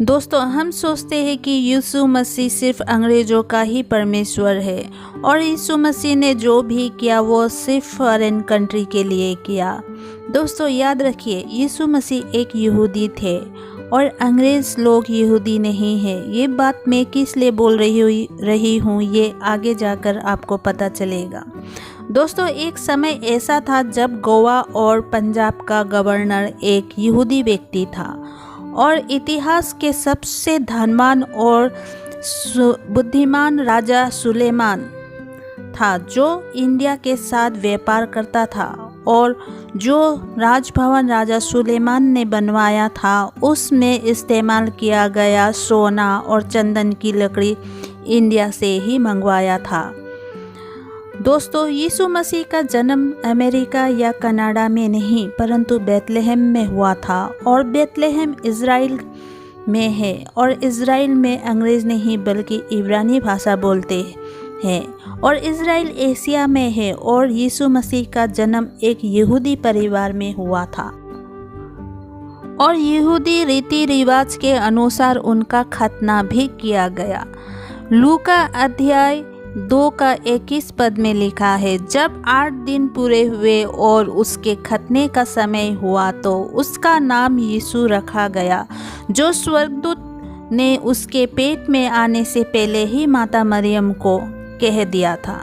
दोस्तों, हम सोचते हैं कि यीशु मसीह सिर्फ अंग्रेज़ों का ही परमेश्वर है और यीशु मसीह ने जो भी किया वो सिर्फ फॉरेन कंट्री के लिए किया। दोस्तों, याद रखिए, यीशु मसीह एक यहूदी थे और अंग्रेज़ लोग यहूदी नहीं हैं। ये बात मैं किस लिए बोल रही हूँ ये आगे जाकर आपको पता चलेगा। दोस्तों, एक समय ऐसा था जब गोवा और पंजाब का गवर्नर एक यहूदी व्यक्ति था और इतिहास के सबसे धनवान और बुद्धिमान राजा सुलेमान था, जो इंडिया के साथ व्यापार करता था और जो राजभवन राजा सुलेमान ने बनवाया था उसमें इस्तेमाल किया गया सोना और चंदन की लकड़ी इंडिया से ही मंगवाया था। दोस्तों, यीशु मसीह का जन्म अमेरिका या कनाडा में नहीं परंतु बेथलेहम में हुआ था और बेथलेहम इज़राइल में है और इज़राइल में अंग्रेज़ नहीं बल्कि इब्रानी भाषा बोलते हैं और इज़राइल एशिया में है और यीशु मसीह का जन्म एक यहूदी परिवार में हुआ था और यहूदी रीति रिवाज के अनुसार उनका खतना भी किया गया। लूका अध्याय 2 का 21 पद में लिखा है, जब 8 दिन पूरे हुए और उसके खतने का समय हुआ तो उसका नाम यीशु रखा गया, जो स्वर्गदूत ने उसके पेट में आने से पहले ही माता मरियम को कह दिया था।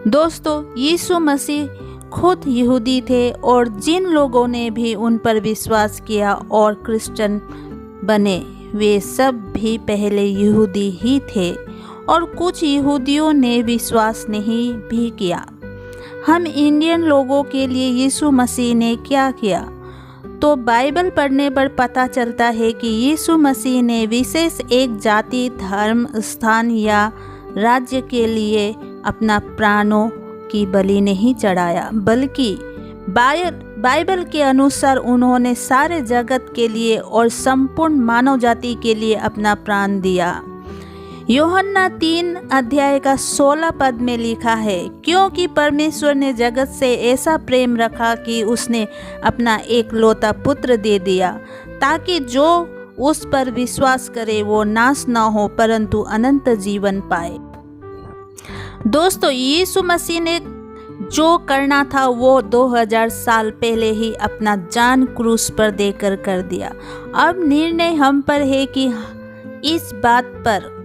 दोस्तों, यीशु मसीह खुद यहूदी थे और जिन लोगों ने भी उन पर विश्वास किया और क्रिश्चियन बने वे सब भी पहले यहूदी ही थे और कुछ यहूदियों ने विश्वास नहीं भी किया। हम इंडियन लोगों के लिए यीशु मसीह ने क्या किया? तो बाइबल पढ़ने पर पता चलता है कि यीशु मसीह ने विशेष एक जाति, धर्म, स्थान या राज्य के लिए अपना प्राणों की बलि नहीं चढ़ाया, बल्कि बाइबल के अनुसार उन्होंने सारे जगत के लिए और संपूर्ण मानव जाति के लिए अपना प्राण दिया। यूहन्ना 3 अध्याय का 16 पद में लिखा है, क्योंकि परमेश्वर ने जगत से ऐसा प्रेम रखा कि उसने अपना एकलौता पुत्र दे दिया, ताकि जो उस पर विश्वास करे वो नाश न हो परंतु अनंत जीवन पाए। दोस्तों, यीशु मसीह ने जो करना था वो 2000 साल पहले ही अपना जान क्रूस पर देकर कर दिया। अब निर्णय हम पर है कि इस बात पर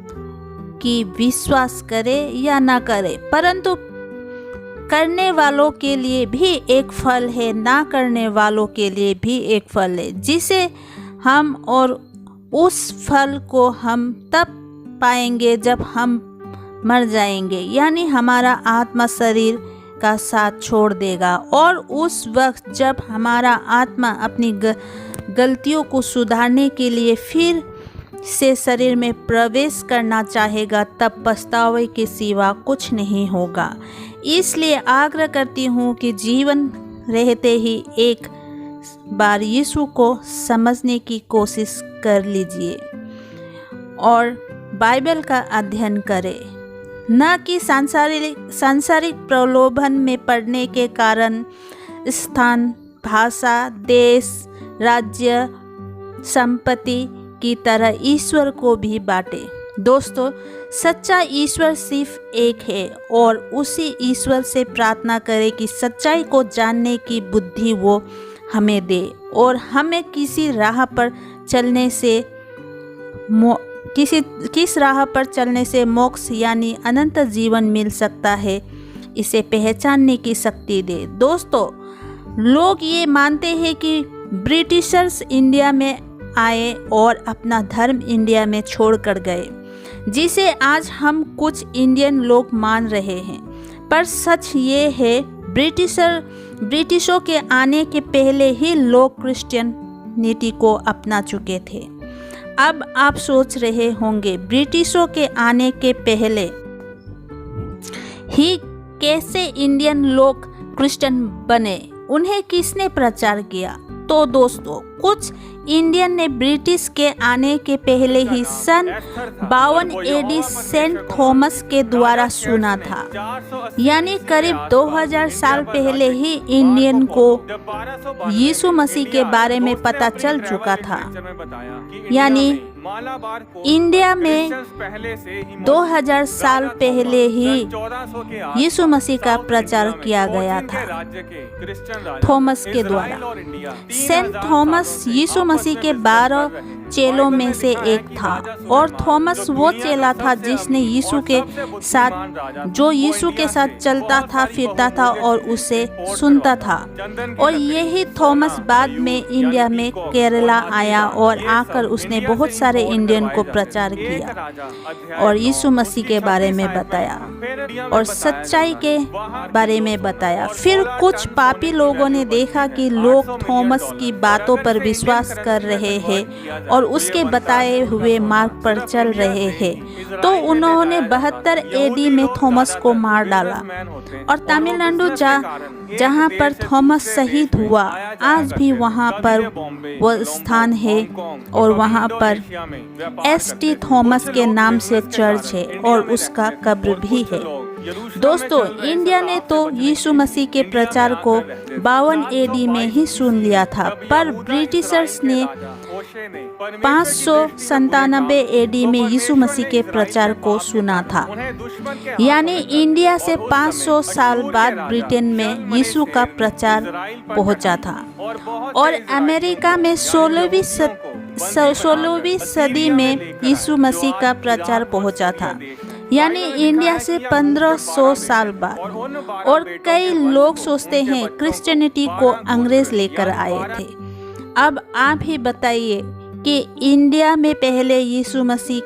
कि विश्वास करे या ना करे, परंतु करने वालों के लिए भी एक फल है, ना करने वालों के लिए भी एक फल है, जिसे हम और उस फल को हम तब पाएंगे जब हम मर जाएंगे, यानी हमारा आत्मा शरीर का साथ छोड़ देगा और उस वक्त जब हमारा आत्मा अपनी गलतियों को सुधारने के लिए फिर से शरीर में प्रवेश करना चाहेगा, तब पछतावे के सिवा कुछ नहीं होगा। इसलिए आग्रह करती हूँ कि जीवन रहते ही एक बार यीशु को समझने की कोशिश कर लीजिए और बाइबल का अध्ययन करें, न कि सांसारिक प्रलोभन में पड़ने के कारण स्थान, भाषा, देश, राज्य, संपत्ति की तरह ईश्वर को भी बांटे। दोस्तों, सच्चा ईश्वर सिर्फ एक है और उसी ईश्वर से प्रार्थना करें कि सच्चाई को जानने की बुद्धि वो हमें दे और हमें किस राह पर चलने से मोक्ष यानी अनंत जीवन मिल सकता है, इसे पहचानने की शक्ति दे। दोस्तों, लोग ये मानते हैं कि ब्रिटिशर्स इंडिया में आए और अपना धर्म इंडिया में छोड़कर गए, जिसे आज हम कुछ इंडियन लोग मान रहे हैं, पर सच ये है ब्रिटिशों के आने के पहले ही लोग क्रिश्चियनिटी को अपना चुके थे। अब आप सोच रहे होंगे, ब्रिटिशों के आने के पहले ही कैसे इंडियन लोग क्रिश्चियन बने, उन्हें किसने प्रचार किया? तो दोस्तों, कुछ इंडियन ने ब्रिटिश के आने के पहले ही सन 52 एडी सेंट थॉमस के द्वारा सुना था। यानी करीब 2000 साल पहले ही इंडियन को यीशु मसीह के बारे में पता चल चुका था। यानी इंडिया में 2000 साल पहले ही यीशु मसीह का प्रचार किया गया था थॉमस के द्वारा। सेंट थॉमस यीशु मसीह के 12 चेलों में से एक था और थॉमस वो चेला था जिसने यीशु के साथ चलता था, फिरता था और उसे सुनता था। और यही थॉमस बाद में इंडिया में केरला आया और आकर उसने बहुत सारे इंडियन को प्रचार किया और यीशु मसीह के बारे में बताया और सच्चाई के बारे में बताया। फिर कुछ पापी लोगों ने देखा कि लोग थॉमस की बातों पर विश्वास कर रहे हैं और उसके बताए हुए मार्ग पर चल रहे हैं, तो उन्होंने 72 एडी में थॉमस को मार डाला। और तमिलनाडु जहाँ पर थॉमस शहीद हुआ, आज भी वहाँ पर वो स्थान है और वहाँ पर एस.टी. थॉमस के नाम से चर्च है और उसका कब्र भी है। दोस्तों, इंडिया ने तो यीशु मसीह के प्रचार को 52 एडी में ही सुन लिया था, पर ब्रिटिशर्स ने 597 एडी में यीशु मसीह के प्रचार को सुना था। यानी इंडिया से 500 साल बाद ब्रिटेन में यीशु का प्रचार पहुंचा था और अमेरिका में 16वीं सदी में यीशु मसीह का प्रचार पहुंचा था। यानी इंडिया से 1500 साल बाद। और कई लोग सोचते हैं क्रिश्चियनिटी को अंग्रेज लेकर आए थे। अब आप ही बताइए कि इंडिया में पहले यीशु मसीह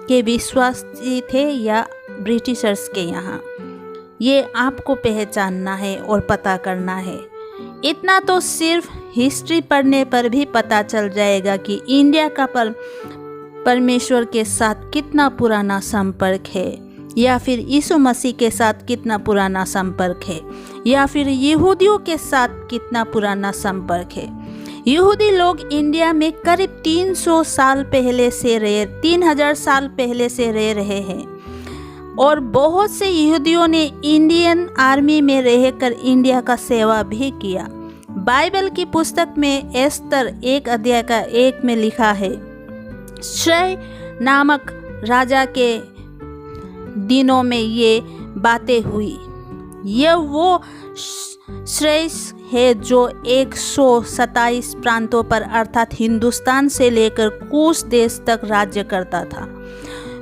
के विश्वासी थे या ब्रिटिशर्स के यहाँ? ये आपको पहचानना है और पता करना है। इतना तो सिर्फ हिस्ट्री पढ़ने पर भी पता चल जाएगा कि इंडिया का परमेश्वर के साथ कितना पुराना संपर्क है, या फिर यीशु मसीह के साथ कितना पुराना संपर्क है, या फिर यहूदियों के साथ कितना पुराना संपर्क है। यहूदी लोग इंडिया में करीब 3000 साल पहले से रह रहे हैं और बहुत से यहूदियों ने इंडियन आर्मी में रहकर इंडिया का सेवा भी किया। बाइबल की पुस्तक में एस्तर 1 अध्याय का 1 में लिखा है, श्रेय नामक राजा के दिनों में ये बातें हुई। यह वो श्रेय है जो 127 प्रांतों पर अर्थात हिंदुस्तान से लेकर कूश देश तक राज्य करता था।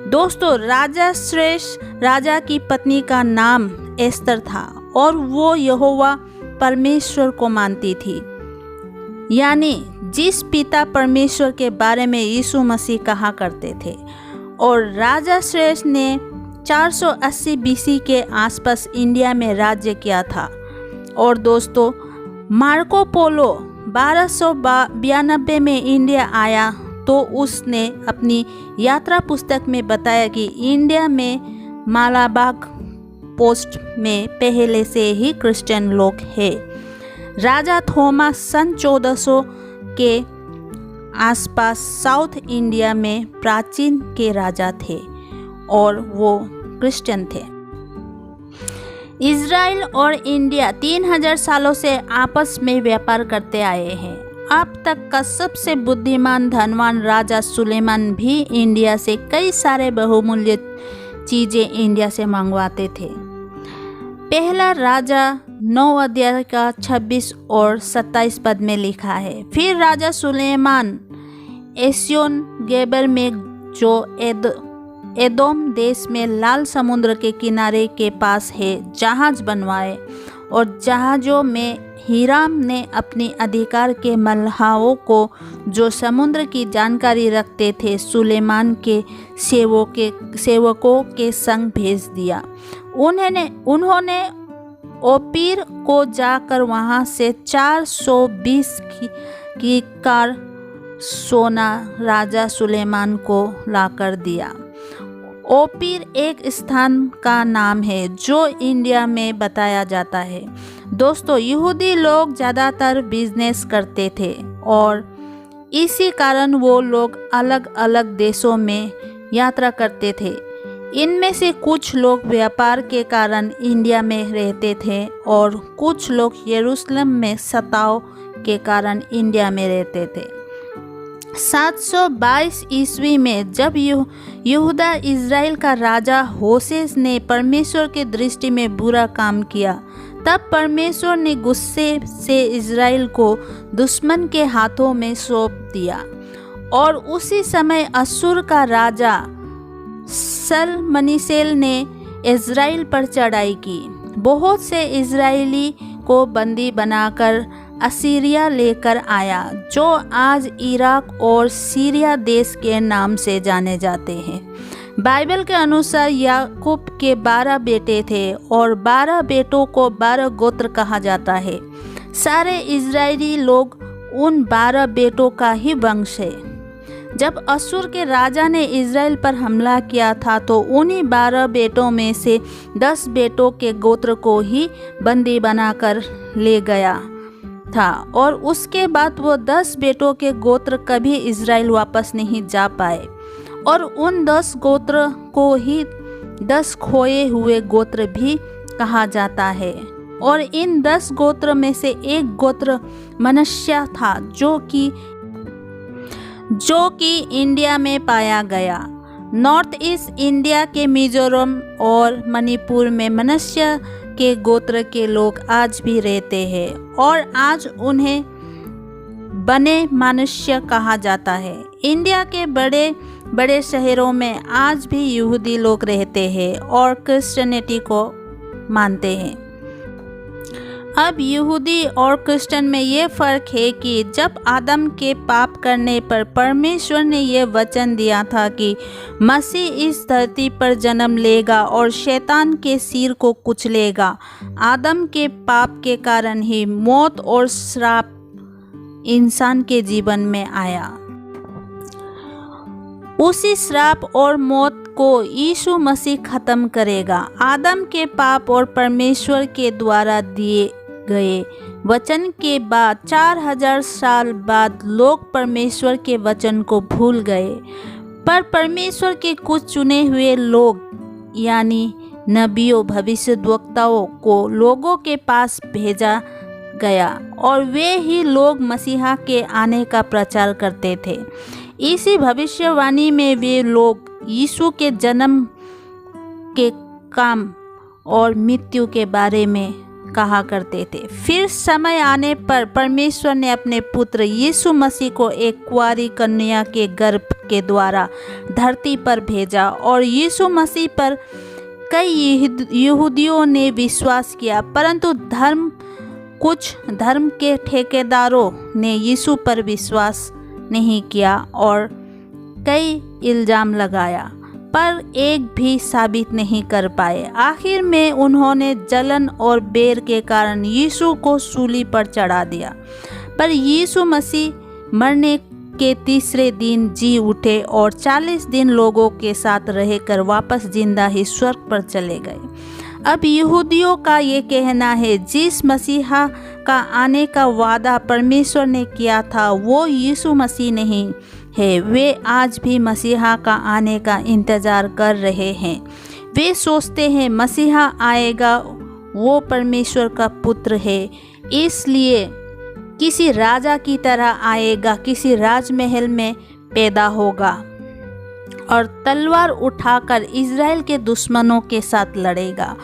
दोस्तों, राजा श्रेष्ठ राजा की पत्नी का नाम एस्तर था और वो यहोवा परमेश्वर को मानती थी। यानी जिस पिता परमेश्वर के बारे में यीशु मसीह कहा करते थे। और राजा श्रेष्ठ ने 480 बीसी के आसपास इंडिया में राज्य किया था। और दोस्तों, मार्को पोलो 1292 में इंडिया आया तो उसने अपनी यात्रा पुस्तक में बताया कि इंडिया में मालाबार पोस्ट में पहले से ही क्रिश्चियन लोग हैं। राजा थॉमस सन 1400 के आसपास साउथ इंडिया में प्राचीन के राजा थे और वो क्रिश्चियन थे। इज़राइल और इंडिया 3000 सालों से आपस में व्यापार करते आए हैं। अब तक का सबसे बुद्धिमान धनवान राजा सुलेमान भी इंडिया से कई सारे बहुमूल्य चीज़ें इंडिया से मंगवाते थे। पहला राजा 9 अध्याय का 26 और 27 पद में लिखा है, फिर राजा सुलेमान एस्योन गेबर में जो एदोम देश में लाल समुद्र के किनारे के पास है जहाज बनवाए और जहाज़ों में हीराम ने अपने अधिकार के मल्लाहों को जो समुद्र की जानकारी रखते थे सुलेमान के सेवकों के संग भेज दिया। उन्होंने ओपीर को जाकर वहां से 420 की कार सोना राजा सुलेमान को लाकर दिया। ओपीर एक स्थान का नाम है जो इंडिया में बताया जाता है। दोस्तों, यहूदी लोग ज़्यादातर बिजनेस करते थे और इसी कारण वो लोग अलग अलग देशों में यात्रा करते थे। इनमें से कुछ लोग व्यापार के कारण इंडिया में रहते थे और कुछ लोग यरूशलेम में सताव के कारण इंडिया में रहते थे। 722 ईस्वी में जब यहूदा इज़राइल का राजा होशेस ने परमेश्वर की दृष्टि में बुरा काम किया, तब परमेश्वर ने गुस्से से इज़राइल को दुश्मन के हाथों में सौंप दिया और उसी समय अश्शूर का राजा सलमनीसेल ने इज़राइल पर चढ़ाई की। बहुत से इज़राइली को बंदी बनाकर असीरिया लेकर आया, जो आज इराक और सीरिया देश के नाम से जाने जाते हैं। बाइबल के अनुसार याकूब के 12 बेटे थे और 12 बेटों को 12 गोत्र कहा जाता है। सारे इज़राइली लोग उन 12 बेटों का ही वंश है। जब अश्शूर के राजा ने इज़राइल पर हमला किया था तो उन्हीं 12 बेटों में से 10 बेटों के गोत्र को ही बंदी बनाकर ले गया था और उसके बाद वो 10 बेटों के गोत्र कभी इज़राइल वापस नहीं जा पाए और उन 10 गोत्र को ही 10 खोए हुए गोत्र भी कहा जाता है। और इन 10 गोत्र में से एक गोत्र मनश्शे था जो कि इंडिया में पाया गया। नॉर्थ ईस्ट इंडिया के मिजोरम और मणिपुर में मनश्शे के गोत्र के लोग आज भी रहते हैं और आज उन्हें बने मनश्शे कहा जाता है। इंडिया के बड़े बड़े शहरों में आज भी यहूदी लोग रहते हैं और क्रिश्चियनिटी को मानते हैं। अब यहूदी और क्रिश्चियन में ये फ़र्क है कि जब आदम के पाप करने पर परमेश्वर ने यह वचन दिया था कि मसीह इस धरती पर जन्म लेगा और शैतान के सिर को कुचलेगा, आदम के पाप के कारण ही मौत और श्राप इंसान के जीवन में आया। उसी श्राप और मौत को यीशु मसीह खत्म करेगा। आदम के पाप और परमेश्वर के द्वारा दिए गए वचन के बाद 4000 साल बाद लोग परमेश्वर के वचन को भूल गए, पर परमेश्वर के कुछ चुने हुए लोग यानी नबियों भविष्यद्वक्ताओं को लोगों के पास भेजा गया और वे ही लोग मसीहा के आने का प्रचार करते थे। इसी भविष्यवाणी में वे लोग यीशु के जन्म के काम और मृत्यु के बारे में कहा करते थे। फिर समय आने पर परमेश्वर ने अपने पुत्र यीशु मसीह को एक कुंवारी कन्या के गर्भ के द्वारा धरती पर भेजा और यीशु मसीह पर कई यहूदियों ने विश्वास किया, परंतु कुछ धर्म के ठेकेदारों ने यीशु पर विश्वास नहीं किया और कई इल्ज़ाम लगाया, पर एक भी साबित नहीं कर पाए। आखिर में उन्होंने जलन और बैर के कारण यीशु को सूली पर चढ़ा दिया, पर यीशु मसीह मरने के तीसरे दिन जी उठे और 40 दिन लोगों के साथ रहकर वापस जिंदा ही स्वर्ग पर चले गए। अब यहूदियों का ये कहना है जिस मसीहा का आने का वादा परमेश्वर ने किया था वो यीशु मसीह नहीं है। वे आज भी मसीहा का आने का इंतज़ार कर रहे हैं। वे सोचते हैं मसीहा आएगा, वो परमेश्वर का पुत्र है, इसलिए किसी राजा की तरह आएगा, किसी राजमहल में पैदा होगा और तलवार उठाकर इज़राइल के दुश्मनों के साथ लड़ेगा।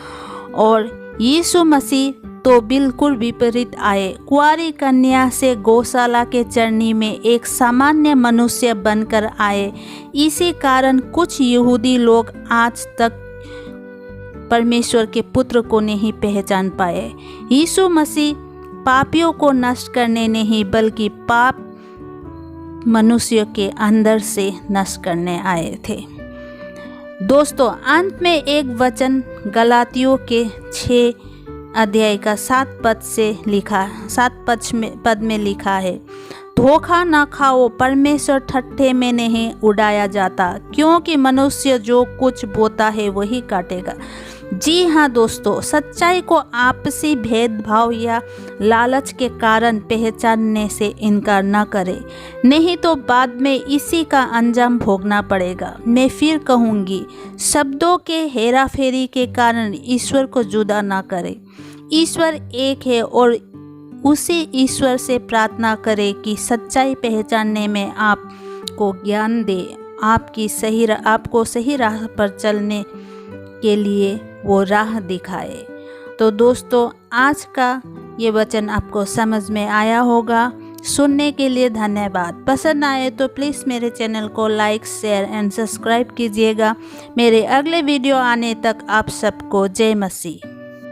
और यीशु मसीह तो बिल्कुल विपरीत आए, कुंवारी कन्या से गौशाला के चरनी में एक सामान्य मनुष्य बनकर आए। इसी कारण कुछ यहूदी लोग आज तक परमेश्वर के पुत्र को नहीं पहचान पाए। यीशु मसीह पापियों को नष्ट करने नहीं बल्कि पाप मनुष्य के अंदर से नष्ट करने आए थे। दोस्तों, अंत में एक वचन गलातियों के 6 अध्याय का 7 पद में लिखा है, धोखा न खाओ, परमेश्वर ठट्ठे में नहीं उड़ाया जाता, क्योंकि मनुष्य जो कुछ बोता है वही काटेगा। जी हाँ दोस्तों, सच्चाई को आपसी भेदभाव या लालच के कारण पहचानने से इनकार न करें, नहीं तो बाद में इसी का अंजाम भोगना पड़ेगा। मैं फिर कहूँगी, शब्दों के हेराफेरी के कारण ईश्वर को जुदा ना करें। ईश्वर एक है और उसी ईश्वर से प्रार्थना करें कि सच्चाई पहचानने में आपको ज्ञान दे, आपको सही राह पर चलने के लिए वो राह दिखाए। तो दोस्तों, आज का ये वचन आपको समझ में आया होगा। सुनने के लिए धन्यवाद। पसंद आए तो प्लीज़ मेरे चैनल को लाइक, शेयर एंड सब्सक्राइब कीजिएगा। मेरे अगले वीडियो आने तक आप सबको जय मसीह।